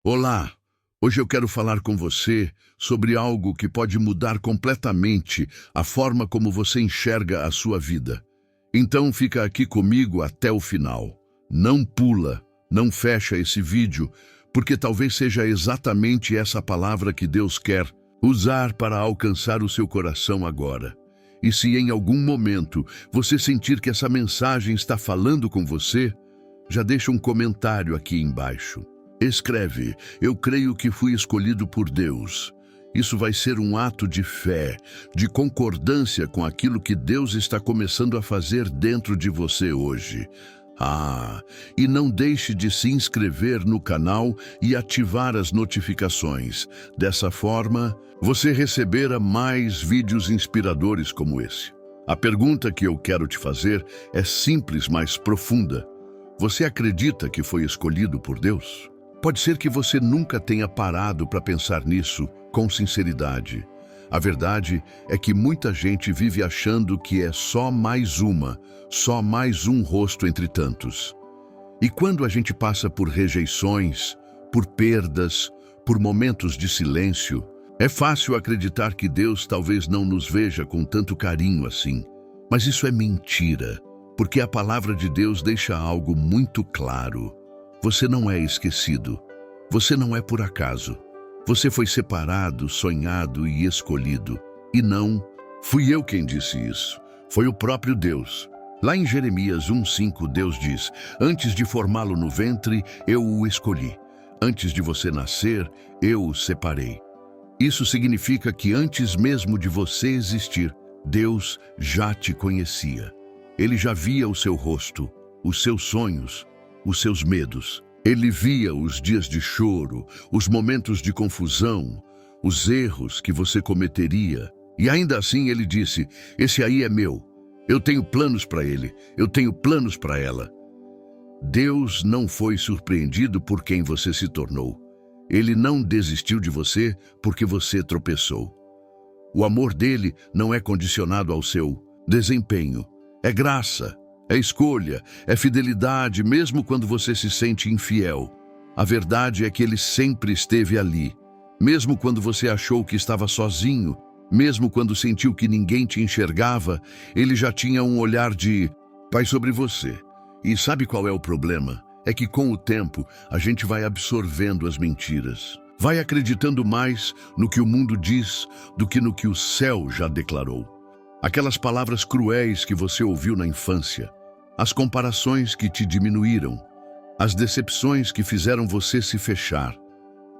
Olá! Hoje eu quero falar com você sobre algo que pode mudar completamente a forma como você enxerga a sua vida. Então fica aqui comigo até o final. Não pula, não fecha esse vídeo, porque talvez seja exatamente essa palavra que Deus quer usar para alcançar o seu coração agora. E se em algum momento você sentir que essa mensagem está falando com você, já deixa um comentário aqui embaixo. Escreve: eu creio que fui escolhido por Deus. Isso vai ser um ato de fé, de concordância com aquilo que Deus está começando a fazer dentro de você hoje. E não deixe de se inscrever no canal e ativar as notificações. Dessa forma, você receberá mais vídeos inspiradores como esse. A pergunta que eu quero te fazer é simples, mas profunda. Você acredita que foi escolhido por Deus? Pode ser que você nunca tenha parado para pensar nisso com sinceridade. A verdade é que muita gente vive achando que é só mais um rosto entre tantos. E quando a gente passa por rejeições, por perdas, por momentos de silêncio, é fácil acreditar que Deus talvez não nos veja com tanto carinho assim. Mas isso é mentira, porque a palavra de Deus deixa algo muito claro. Você não é esquecido. Você não é por acaso. Você foi separado, sonhado e escolhido. E não fui eu quem disse isso. Foi o próprio Deus. Lá em Jeremias 1:5, Deus diz: antes de formá-lo no ventre, eu o escolhi. Antes de você nascer, eu o separei. Isso significa que antes mesmo de você existir, Deus já te conhecia. Ele já via o seu rosto, os seus sonhos, os seus medos. Ele via os dias de choro, os momentos de confusão, os erros que você cometeria. E ainda assim ele disse: esse aí é meu. Eu tenho planos para ele. Eu tenho planos para ela. Deus não foi surpreendido por quem você se tornou. Ele não desistiu de você porque você tropeçou. O amor dele não é condicionado ao seu desempenho. É graça. É escolha, é fidelidade, mesmo quando você se sente infiel. A verdade é que ele sempre esteve ali. Mesmo quando você achou que estava sozinho, mesmo quando sentiu que ninguém te enxergava, ele já tinha um olhar de pai sobre você. E sabe qual é o problema? É que com o tempo, a gente vai absorvendo as mentiras. Vai acreditando mais no que o mundo diz do que no que o céu já declarou. Aquelas palavras cruéis que você ouviu na infância, as comparações que te diminuíram, as decepções que fizeram você se fechar.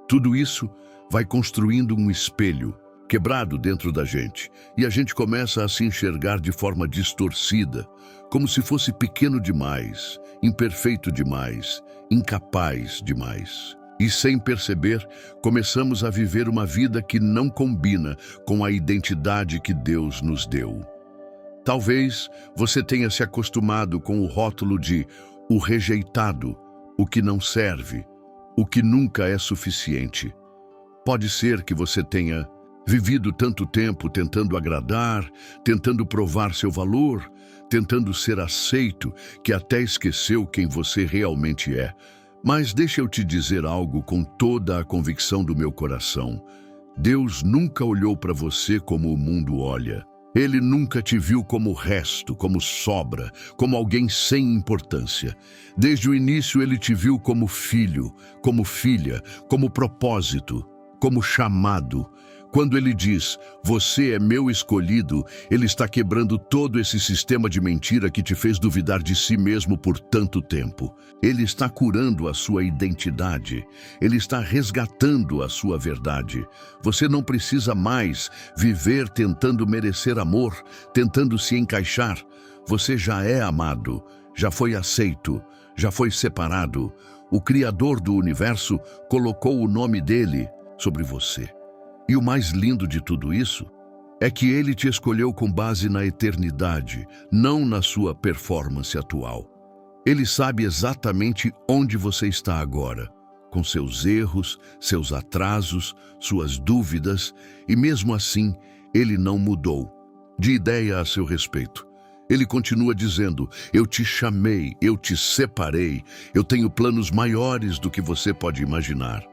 Tudo isso vai construindo um espelho quebrado dentro da gente, e a gente começa a se enxergar de forma distorcida, como se fosse pequeno demais, imperfeito demais, incapaz demais. E sem perceber, começamos a viver uma vida que não combina com a identidade que Deus nos deu. Talvez você tenha se acostumado com o rótulo de o rejeitado, o que não serve, o que nunca é suficiente. Pode ser que você tenha vivido tanto tempo tentando agradar, tentando provar seu valor, tentando ser aceito, que até esqueceu quem você realmente é. Mas deixa eu te dizer algo com toda a convicção do meu coração. Deus nunca olhou para você como o mundo olha. Ele nunca te viu como resto, como sobra, como alguém sem importância. Desde o início ele te viu como filho, como filha, como propósito, como chamado. Quando ele diz, você é meu escolhido, ele está quebrando todo esse sistema de mentira que te fez duvidar de si mesmo por tanto tempo. Ele está curando a sua identidade. Ele está resgatando a sua verdade. Você não precisa mais viver tentando merecer amor, tentando se encaixar. Você já é amado, já foi aceito, já foi separado. O Criador do universo colocou o nome dele sobre você. E o mais lindo de tudo isso é que ele te escolheu com base na eternidade, não na sua performance atual. Ele sabe exatamente onde você está agora, com seus erros, seus atrasos, suas dúvidas, e mesmo assim, ele não mudou de ideia a seu respeito. Ele continua dizendo, eu te chamei, eu te separei, eu tenho planos maiores do que você pode imaginar.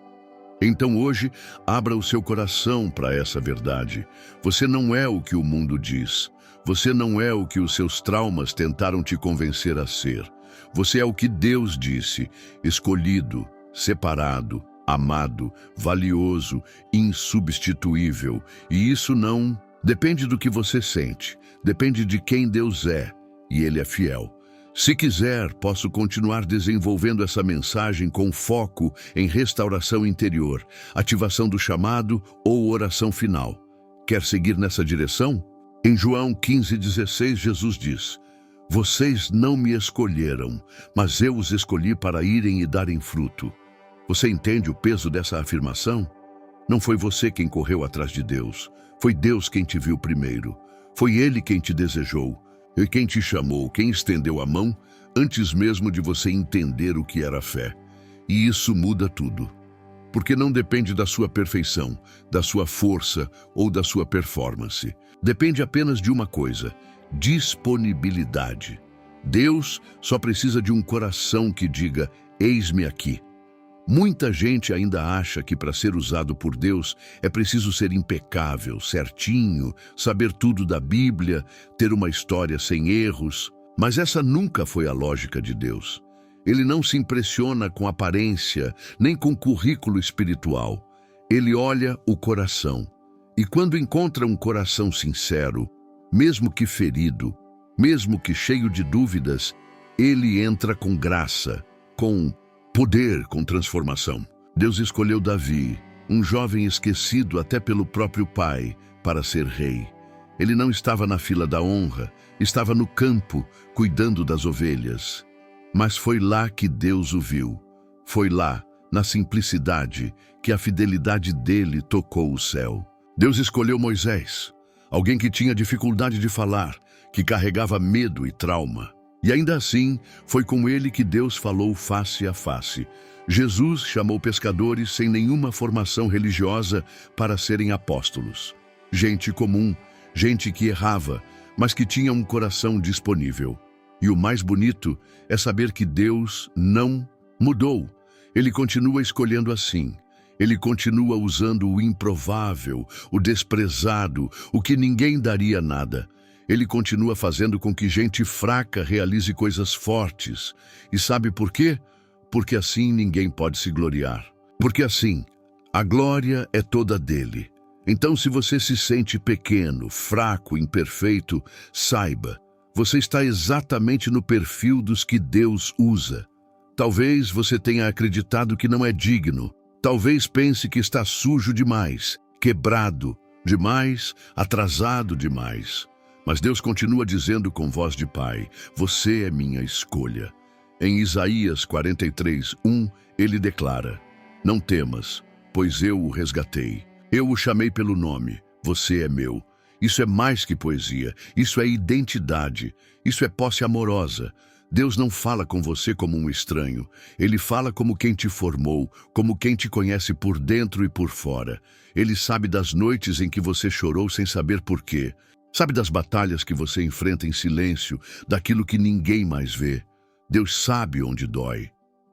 Então hoje, abra o seu coração para essa verdade. Você não é o que o mundo diz. Você não é o que os seus traumas tentaram te convencer a ser. Você é o que Deus disse: escolhido, separado, amado, valioso, insubstituível. E isso não depende do que você sente, depende de quem Deus é, e Ele é fiel. Se quiser, posso continuar desenvolvendo essa mensagem com foco em restauração interior, ativação do chamado ou oração final. Quer seguir nessa direção? Em João 15,16, Jesus diz: vocês não me escolheram, mas eu os escolhi para irem e darem fruto. Você entende o peso dessa afirmação? Não foi você quem correu atrás de Deus. Foi Deus quem te viu primeiro. Foi Ele quem te desejou. E quem te chamou, quem estendeu a mão, antes mesmo de você entender o que era fé. E isso muda tudo. Porque não depende da sua perfeição, da sua força ou da sua performance. Depende apenas de uma coisa: disponibilidade. Deus só precisa de um coração que diga: eis-me aqui. Muita gente ainda acha que para ser usado por Deus é preciso ser impecável, certinho, saber tudo da Bíblia, ter uma história sem erros. Mas essa nunca foi a lógica de Deus. Ele não se impressiona com aparência, nem com currículo espiritual. Ele olha o coração. E quando encontra um coração sincero, mesmo que ferido, mesmo que cheio de dúvidas, ele entra com graça, com poder, com transformação. Deus escolheu Davi, um jovem esquecido até pelo próprio pai, para ser rei. Ele não estava na fila da honra, estava no campo, cuidando das ovelhas. Mas foi lá que Deus o viu. Foi lá, na simplicidade, que a fidelidade dele tocou o céu. Deus escolheu Moisés, alguém que tinha dificuldade de falar, que carregava medo e trauma. E ainda assim, foi com ele que Deus falou face a face. Jesus chamou pescadores sem nenhuma formação religiosa para serem apóstolos. Gente comum, gente que errava, mas que tinha um coração disponível. E o mais bonito é saber que Deus não mudou. Ele continua escolhendo assim. Ele continua usando o improvável, o desprezado, o que ninguém daria nada. Ele continua fazendo com que gente fraca realize coisas fortes. E sabe por quê? Porque assim ninguém pode se gloriar. Porque assim, a glória é toda dele. Então, se você se sente pequeno, fraco, imperfeito, saiba, você está exatamente no perfil dos que Deus usa. Talvez você tenha acreditado que não é digno. Talvez pense que está sujo demais, quebrado demais, atrasado demais. Mas Deus continua dizendo com voz de Pai: você é minha escolha. Em Isaías 43:1, ele declara: não temas, pois eu o resgatei. Eu o chamei pelo nome, você é meu. Isso é mais que poesia, isso é identidade, isso é posse amorosa. Deus não fala com você como um estranho. Ele fala como quem te formou, como quem te conhece por dentro e por fora. Ele sabe das noites em que você chorou sem saber por quê. Sabe das batalhas que você enfrenta em silêncio, daquilo que ninguém mais vê. Deus sabe onde dói.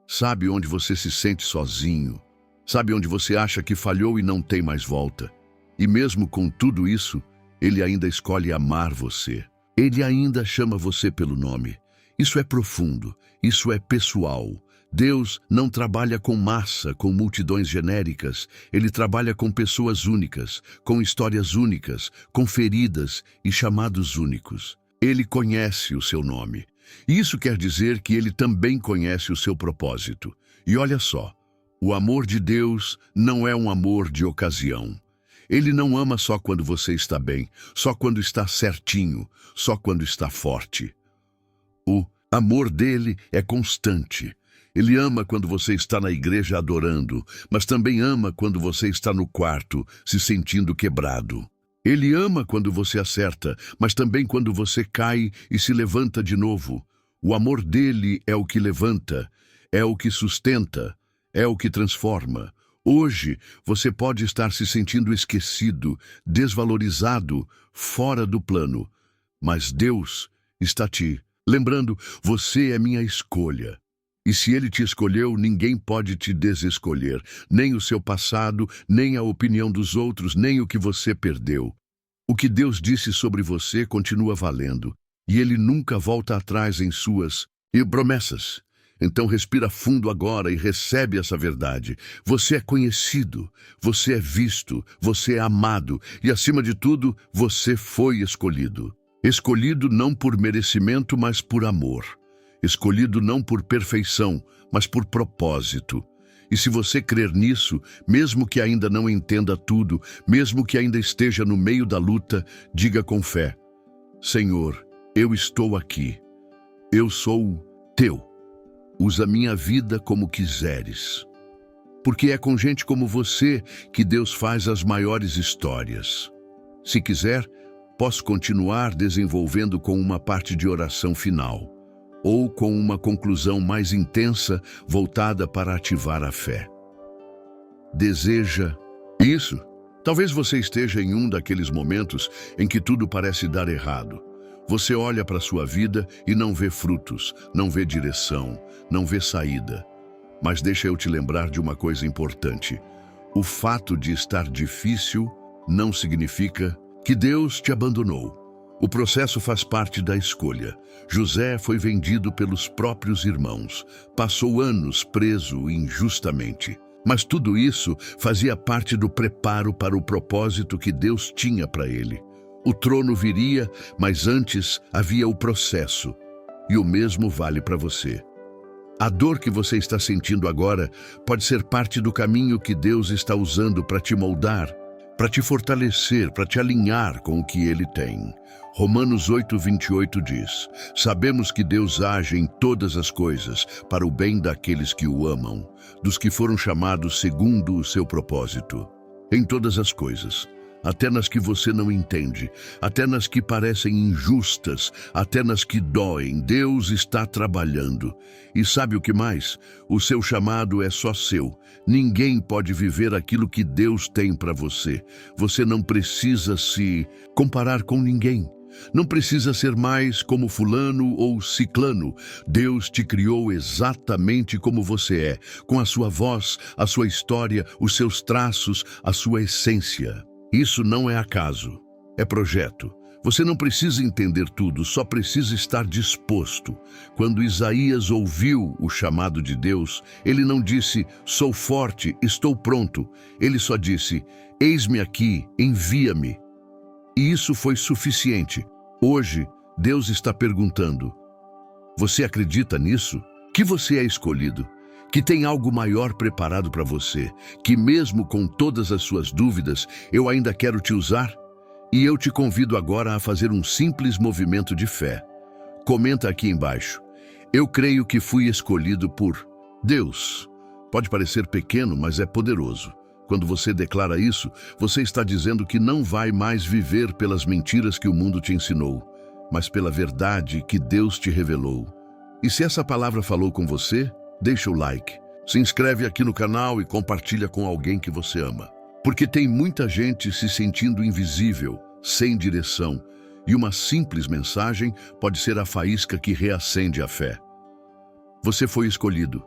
Sabe onde você se sente sozinho. Sabe onde você acha que falhou e não tem mais volta. E mesmo com tudo isso, Ele ainda escolhe amar você. Ele ainda chama você pelo nome. Isso é profundo, isso é pessoal. Deus não trabalha com massa, com multidões genéricas. Ele trabalha com pessoas únicas, com histórias únicas, com feridas e chamados únicos. Ele conhece o seu nome. E isso quer dizer que ele também conhece o seu propósito. E olha só, o amor de Deus não é um amor de ocasião. Ele não ama só quando você está bem, só quando está certinho, só quando está forte. O amor dele é constante. Ele ama quando você está na igreja adorando, mas também ama quando você está no quarto, se sentindo quebrado. Ele ama quando você acerta, mas também quando você cai e se levanta de novo. O amor dele é o que levanta, é o que sustenta, é o que transforma. Hoje, você pode estar se sentindo esquecido, desvalorizado, fora do plano, mas Deus está te lembrando: você é minha escolha. E se ele te escolheu, ninguém pode te desescolher, nem o seu passado, nem a opinião dos outros, nem o que você perdeu. O que Deus disse sobre você continua valendo, e ele nunca volta atrás em suas promessas. Então respira fundo agora e recebe essa verdade. Você é conhecido, você é visto, você é amado e, acima de tudo, você foi escolhido. Escolhido não por merecimento, mas por amor. Escolhido não por perfeição, mas por propósito. E se você crer nisso, mesmo que ainda não entenda tudo, mesmo que ainda esteja no meio da luta, diga com fé: Senhor, eu estou aqui. Eu sou teu. Usa minha vida como quiseres. Porque é com gente como você que Deus faz as maiores histórias. Se quiser, posso continuar desenvolvendo com uma parte de oração final, ou com uma conclusão mais intensa voltada para ativar a fé. Deseja isso? Talvez você esteja em um daqueles momentos em que tudo parece dar errado. Você olha para a sua vida e não vê frutos, não vê direção, não vê saída. Mas deixa eu te lembrar de uma coisa importante. O fato de estar difícil não significa que Deus te abandonou. O processo faz parte da escolha. José foi vendido pelos próprios irmãos. Passou anos preso injustamente. Mas tudo isso fazia parte do preparo para o propósito que Deus tinha para ele. O trono viria, mas antes havia o processo. E o mesmo vale para você. A dor que você está sentindo agora pode ser parte do caminho que Deus está usando para te moldar, para te fortalecer, para te alinhar com o que Ele tem. Romanos 8:28 diz: Sabemos que Deus age em todas as coisas para o bem daqueles que o amam, dos que foram chamados segundo o seu propósito. Em todas as coisas, até nas que você não entende, até nas que parecem injustas, até nas que doem, Deus está trabalhando. E sabe o que mais? O seu chamado é só seu. Ninguém pode viver aquilo que Deus tem para você. Você não precisa se comparar com ninguém. Não precisa ser mais como fulano ou ciclano. Deus te criou exatamente como você é, com a sua voz, a sua história, os seus traços, a sua essência. Isso não é acaso, é projeto. Você não precisa entender tudo, só precisa estar disposto. Quando Isaías ouviu o chamado de Deus, ele não disse: sou forte, estou pronto. Ele só disse: eis-me aqui, envia-me. E isso foi suficiente. Hoje, Deus está perguntando: você acredita nisso? Que você é escolhido? Que tem algo maior preparado para você? Que mesmo com todas as suas dúvidas, eu ainda quero te usar? E eu te convido agora a fazer um simples movimento de fé. Comenta aqui embaixo: eu creio que fui escolhido por Deus. Pode parecer pequeno, mas é poderoso. Quando você declara isso, você está dizendo que não vai mais viver pelas mentiras que o mundo te ensinou, mas pela verdade que Deus te revelou. E se essa palavra falou com você, deixa o like, se inscreve aqui no canal e compartilha com alguém que você ama. Porque tem muita gente se sentindo invisível, sem direção, e uma simples mensagem pode ser a faísca que reacende a fé. Você foi escolhido.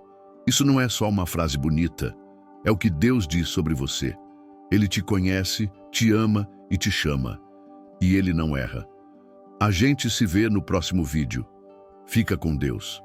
Isso não é só uma frase bonita, é o que Deus diz sobre você. Ele te conhece, te ama e te chama. E Ele não erra. A gente se vê no próximo vídeo. Fica com Deus.